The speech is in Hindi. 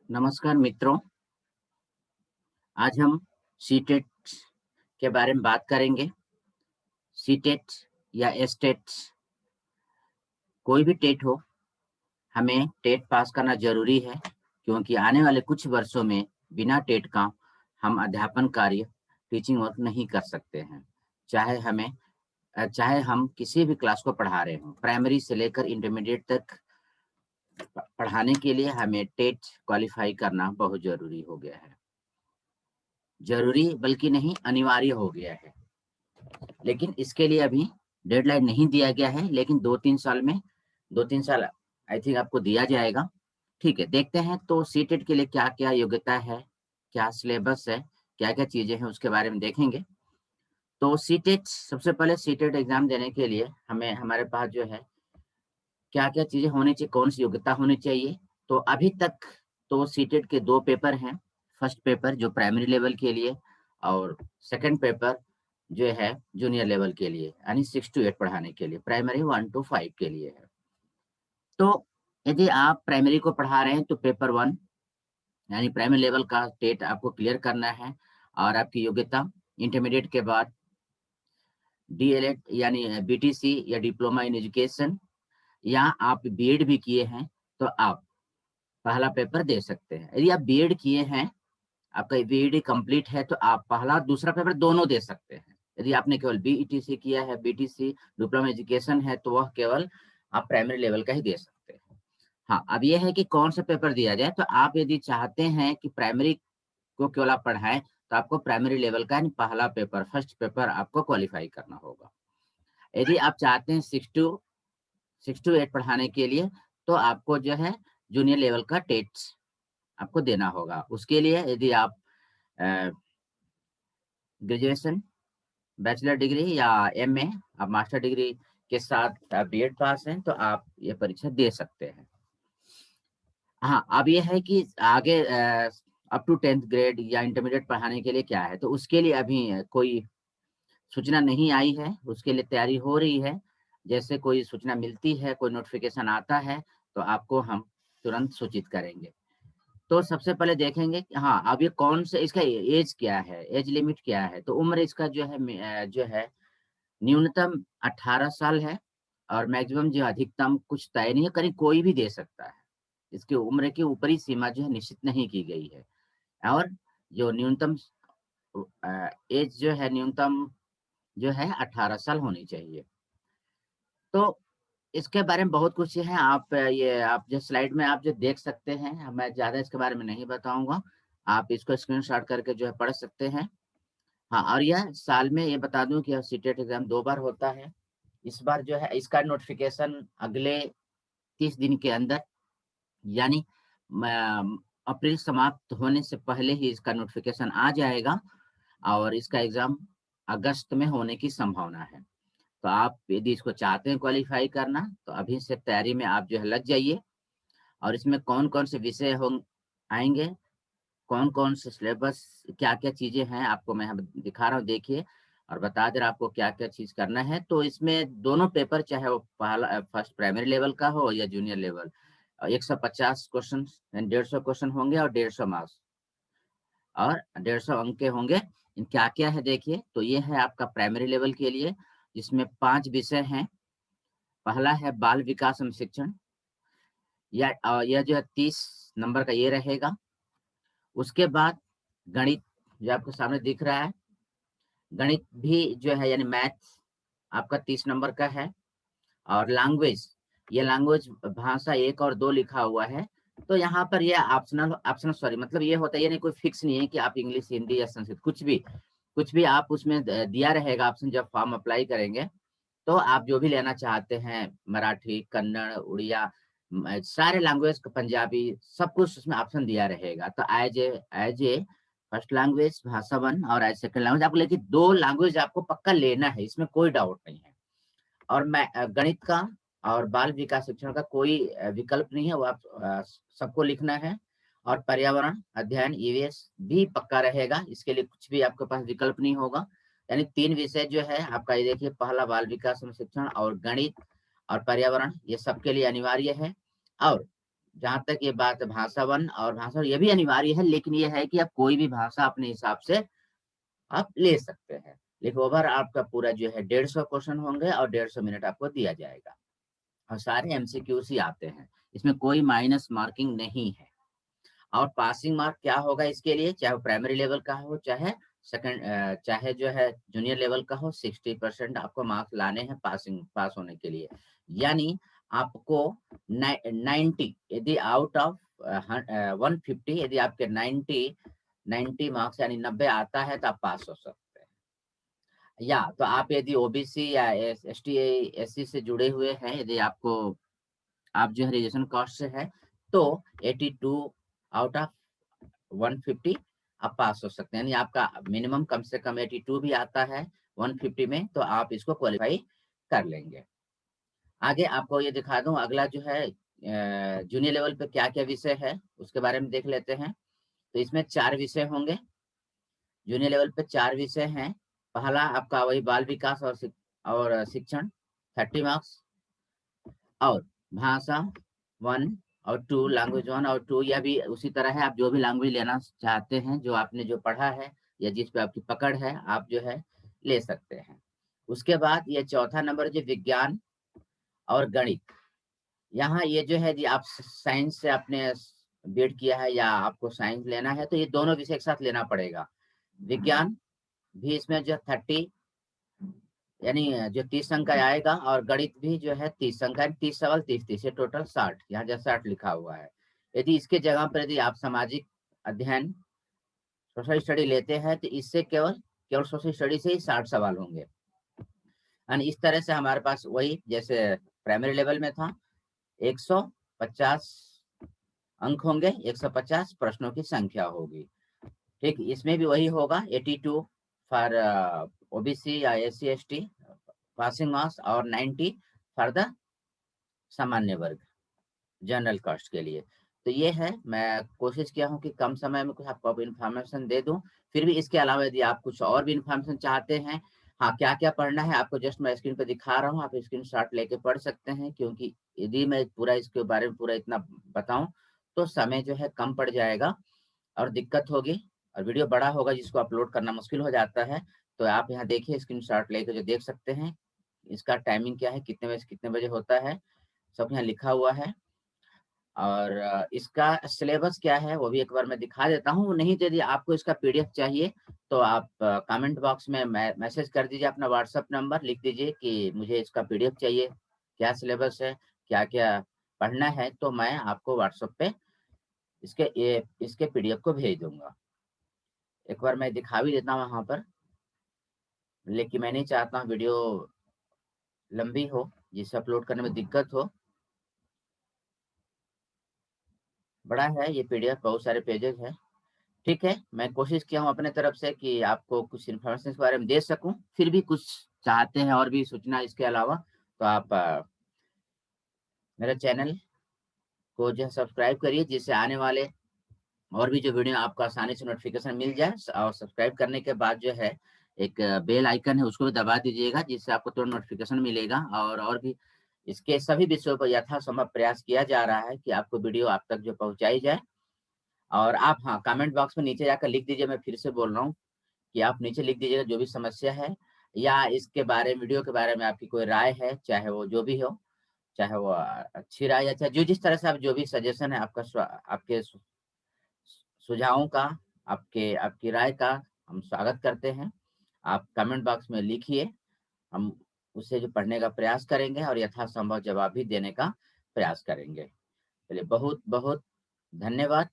नमस्कार मित्रों, आज हम सीटेट के बारे में बात करेंगे। सीटेट या एस्टेट, कोई भी टेट हो, हमें टेट पास करना ज़रूरी है क्योंकि आने वाले कुछ वर्षों में बिना टेट का हम अध्यापन कार्य, टीचिंग वर्क नहीं कर सकते हैं। चाहे हम किसी भी क्लास को पढ़ा रहे हों, प्राइमरी से लेकर इंटरमीडिएट तक पढ़ाने के लिए हमें टेट क्वालिफ़ाई करना बहुत ज़रूरी हो गया है। ज़रूरी बल्कि नहीं, अनिवार्य हो गया है। लेकिन इसके लिए अभी डेडलाइन नहीं दिया गया है, लेकिन 2-3 साल में 2-3 साल आई थिंक आपको दिया जाएगा। ठीक है, देखते हैं तो सीटेट के लिए क्या-क्या योग्यता है, क्या सिलेबस है, क्या-क्या चीज़ें हैं उसके बारे में देखेंगे। तो सीटेट सबसे पहले सीटेट एग्ज़ाम देने के लिए हमें हमारे पास जो है क्या-क्या चीज़ें होनी चाहिए, कौन-सी योग्यता होनी चाहिए। तो अभी तक तो सीटेट के 2 पेपर हैं। फर्स्ट पेपर जो प्राइमरी लेवल के लिए और सेकंड पेपर जो है जूनियर लेवल के लिए, यानी 6 टू 8 पढ़ाने के लिए, प्राइमरी 1 टू 5 के लिए है। तो यदि आप प्राइमरी को पढ़ा रहे हैं तो पेपर 1 यानी प्राइमरी लेवल का टेट आपको क्लियर करना है और आपकी योग्यता इंटरमीडिएट के बाद डीएलएड यानी बीटीसी या डिप्लोमा इन एजुकेशन, या आप बीएड भी किए हैं तो आप पहला पेपर दे सकते हैं। यदि आप बीएड किए हैं, आपका बीएड कंप्लीट है तो आप पहला और दूसरा पेपर दोनों दे सकते हैं। यदि आपने केवल बीईटीसी किया है, बीटीसी डिप्लोमा एजुकेशन है, तो वह केवल आप प्राइमरी लेवल का ही दे सकते हैं। हाँ, अब ये है कि कौन सा पेपर दिया जाए, तो आप यदि चाहते हैं कि प्राइमरी को केवल आप पढ़ाएँ, तो आपको प्राइमरी लेवल का यानी पहला पेपर, फर्स्ट पेपर आपको क्वालीफाई करना होगा। यदि आप चाहते हैं 6 टू 8 पढ़ाने के लिए, तो आपको जो है जूनियर लेवल का टेट आपको देना होगा। उसके लिए यदि आप अ, ग्रेजुएशन, बैचलर डिग्री या एमए, आप मास्टर डिग्री के साथ आप बीएड पास हैं, तो आप ये परीक्षा दे सकते हैं। हाँ, अब ये है कि आगे अप टू 10th ग्रेड या इंटरमीडिएट पढ़ाने के लिए क्या है, तो उसके लिए अभी कोई सूचना नहीं आई है, उसके लिए तैयारी हो रही है। जैसे कोई सूचना मिलती है, कोई नोटिफ़िकेशन आता है, तो आपको हम तुरंत सूचित करेंगे। तो सबसे पहले देखेंगे कि हाँ, अब ये कौन से इसका एज क्या है, एज लिमिट क्या है? तो उम्र इसका जो है न्यूनतम 18 साल है और मैक्सिमम जो अधिकतम कुछ तय नहीं है, करीब कोई भी दे सकता है। इसकी उम्र की ऊपरी सीमा जो है निश्चित नहीं की गई है और जो न्यूनतम एज जो है न्यूनतम जो है 18 साल होनी चाहिए। तो इसके बारे में बहुत कुछ है, आप जो स्लाइड में आप जो देख सकते हैं, मैं ज़्यादा इसके बारे में नहीं बताऊँगा। आप इसको स्क्रीनशॉट करके जो है पढ़ सकते हैं। हाँ, और यह साल में ये बता दूँ कि यह सीटेट एग्ज़ाम 2 बार होता है। इस बार जो है इसका नोटिफ़िकेशन अगले 30 दिन के अंदर, यानी अप्रैल समाप्त होने से पहले ही इसका नोटिफ़िकेशन आ जाएगा और इसका एग्ज़ाम अगस्त में होने की संभावना है। तो आप यदि इसको चाहते हैं क्वालीफाई करना, तो अभी से तैयारी में आप जो है लग जाइए और इसमें कौन-कौन से विषय आएँगे, कौन-कौन से सिलेबस, क्या-क्या चीज़ें हैं, आपको मैं यहाँ दिखा रहा हूँ, देखिए और बता दे रहा आपको क्या-क्या चीज़ करना है। तो इसमें दोनों पेपर चाहे वो फर्स्ट प्राइमरी लेवल का हो या जूनियर लेवल, 150 क्वेश्चन यानी 150 क्वेश्चन होंगे और 150 मार्क्स और 150 अंक के होंगे। क्या-क्या है देखिए, तो ये है आपका प्राइमरी लेवल के लिए, जिसमें 5 विषय हैं। पहला है बाल विकास एवं शिक्षण, यह जो है 30 नंबर का ये रहेगा। उसके बाद गणित जो आपके सामने दिख रहा है, गणित भी जो है यानी मैथ्स आपका 30 नंबर का है और लैंग्वेज, ये लैंग्वेज भाषा 1 और 2 लिखा हुआ है। तो यहाँ पर ये ऑप्शनल सॉरी मतलब ये होता है, ये नहीं कोई फिक्स नहीं है कि आप इंग्लिश, हिंदी या संस्कृत कुछ भी आप उसमें दिया रहेगा ऑप्शन जब फॉर्म अप्लाई करेंगे। तो आप जो भी लेना चाहते हैं, मराठी, कन्नड़, उड़िया, सारे लैंग्वेज, पंजाबी, सब कुछ उसमें ऑप्शन दिया रहेगा। तो एज ए फर्स्ट लैंग्वेज भाषा 1 और एज सेकंड लैंग्वेज आपको, लेकिन 2 लैंग्वेज आपको पक्का लेना है, इसमें कोई डाउट नहीं है। और गणित का और बाल विकास शिक्षण का कोई विकल्प नहीं है, वो आप सबको लिखना है। और पर्यावरण अध्ययन ईवीएस भी पक्का रहेगा, इसके लिए कुछ भी आपके पास विकल्प नहीं होगा। यानी 3 विषय जो है आपका, ये देखिए, पहला बाल विकास एवं शिक्षण और गणित और पर्यावरण, ये सबके लिए अनिवार्य है। और जहां तक ये बात भाषा 1 और भाषा ये भी अनिवार्य है, लेकिन ये है कि आप कोई भी भाषा अपने हिसाब से आप ले सकते हैं। लेकिन ओवर आपका पूरा जो है 150 क्वेश्चन होंगे और 150 मिनट आपको दिया जाएगा और सारे एमसीक्यूज ही आते हैं, इसमें कोई माइनस मार्किंग नहीं है। और पासिंग मार्क क्या होगा इसके लिए, चाहे प्राइमरी लेवल का हो चाहे सेकंड चाहे जो है जूनियर लेवल का हो, 60% आपको मार्क्स लाने हैं पास होने के लिए। यानी आपको 90 यदि आउट ऑफ 150 यदि आपके 90 मार्क्स यानी 90 आता है तो आप पास हो सकते हैं। या तो आप यदि ओबीसी या एसटी एससी से जुड़े हुए हैं, यदि आपको आप जो है रिजर्वेशन कास्ट से है तो 82 आउट ऑफ 150 आप पास हो सकते हैं। यानी आपका मिनिमम कम से कम 82 भी आता है 150 में, तो आप इसको क्वालिफाई कर लेंगे। आगे आपको ये दिखा दूं, अगला जो है जूनियर लेवल पे क्या क्या विषय है उसके बारे में देख लेते हैं। तो इसमें 4 विषय होंगे। जूनियर लेवल पे 4 विषय हैं। पहला आपका वही बाल विकास और शिक्षण 30 मार्क्स, और भाषा 1 और 2, लैंग्वेज 1 और 2 यह भी उसी तरह है। आप जो भी लैंग्वेज लेना चाहते हैं, जो आपने जो पढ़ा है या जिस पे आपकी पकड़ है, आप जो है ले सकते हैं। उसके बाद ये चौथा नंबर जो विज्ञान और गणित, यहाँ ये जो है जी आप साइंस से आपने बीएड किया है या आपको साइंस लेना है तो ये दोनों विषय एक साथ लेना पड़ेगा। विज्ञान भी इसमें जो 30 यानी जो 30 अंक का आएगा, और गणित भी जो है 30 अंक का, 30 सवाल 30 टोटल 60, यहाँ जो 60 लिखा हुआ है। यदि इसके जगह पर यदि आप सामाजिक अध्ययन सोशल स्टडी लेते हैं तो इससे केवल सोशल स्टडी से ही 60 सवाल होंगे। यानी इस तरह से हमारे पास वही जैसे प्राइमरी लेवल में था 150 अंक होंगे, 150 प्रश्नों की संख्या होगी। ठीक, इसमें भी वही होगा 82 फॉर ओबीसी या एससी एसटी पासिंग मार्क्स और 90 फॉर द सामान्य वर्ग जनरल कास्ट के लिए। तो ये है, मैं कोशिश किया हूँ कि कम समय में कुछ आपको इन्फॉर्मेशन दे दूं। फिर भी इसके अलावा यदि आप कुछ और भी इन्फॉर्मेशन चाहते हैं, हाँ क्या क्या पढ़ना है आपको जस्ट मैं स्क्रीन पर दिखा रहा हूँ, आप स्क्रीनशॉट लेके पढ़ सकते हैं। क्योंकि यदि मैं पूरा इसके बारे में पूरा इतना बताऊं तो समय जो है कम पड़ जाएगा और दिक्कत होगी और वीडियो बड़ा होगा जिसको अपलोड करना मुश्किल हो जाता है। तो आप यहाँ देखिए स्क्रीनशॉट लेके जो देख सकते हैं, इसका टाइमिंग क्या है, कितने बजे से कितने बजे होता है, सब यहाँ लिखा हुआ है। और इसका सिलेबस क्या है वो भी एक बार मैं दिखा देता हूँ। नहीं तो यदि आपको इसका पीडीएफ चाहिए तो आप कमेंट बॉक्स में मैसेज कर दीजिए, अपना व्हाट्सएप नंबर लिख दीजिए कि मुझे इसका पीडीएफ चाहिए, क्या सिलेबस है, क्या क्या पढ़ना है, तो मैं आपको व्हाट्सएप पे इसके पीडीएफ को भेज दूंगा। एक बार मैं दिखा भी देता हूँ वहाँ पर, लेकिन मैं नहीं चाहता हूँ वीडियो लंबी हो जिसे अपलोड करने में दिक्कत हो। बड़ा है ये पीडीएफ, बहुत सारे पेजेस है। ठीक है, मैं कोशिश किया हूँ अपने तरफ से कि आपको कुछ इन्फॉर्मेशन इस बारे में दे सकूं। फिर भी कुछ चाहते हैं और भी सूचना इसके अलावा तो आप मेरे चैनल को जो है सब्सक्राइब करिए, जिससे आने वाले और भी जो वीडियो आपको आसानी से नोटिफिकेशन मिल जाए। और सब्सक्राइब करने के बाद जो है एक बेल आइकन है उसको भी दबा दीजिएगा, जिससे आपको तुरंत नोटिफिकेशन मिलेगा। और भी इसके सभी विषयों पर यथासंभव प्रयास किया जा रहा है कि आपको वीडियो आप तक जो पहुंचाई जाए। और आप हाँ कमेंट बॉक्स में नीचे जाकर लिख दीजिए, मैं फिर से बोल रहा हूँ कि आप नीचे लिख दीजिएगा जो भी समस्या है या इसके बारे वीडियो के बारे में आपकी कोई राय है, चाहे वो जो भी हो, चाहे वो अच्छी राय या चाहे जो जिस तरह से आप जो भी सजेशन है आपका आपके सुझावों का, आपकी राय का हम स्वागत करते हैं। आप कमेंट बॉक्स में लिखिए, हम उसे जो पढ़ने का प्रयास करेंगे और यथासंभव जवाब भी देने का प्रयास करेंगे। चलिए, बहुत बहुत धन्यवाद।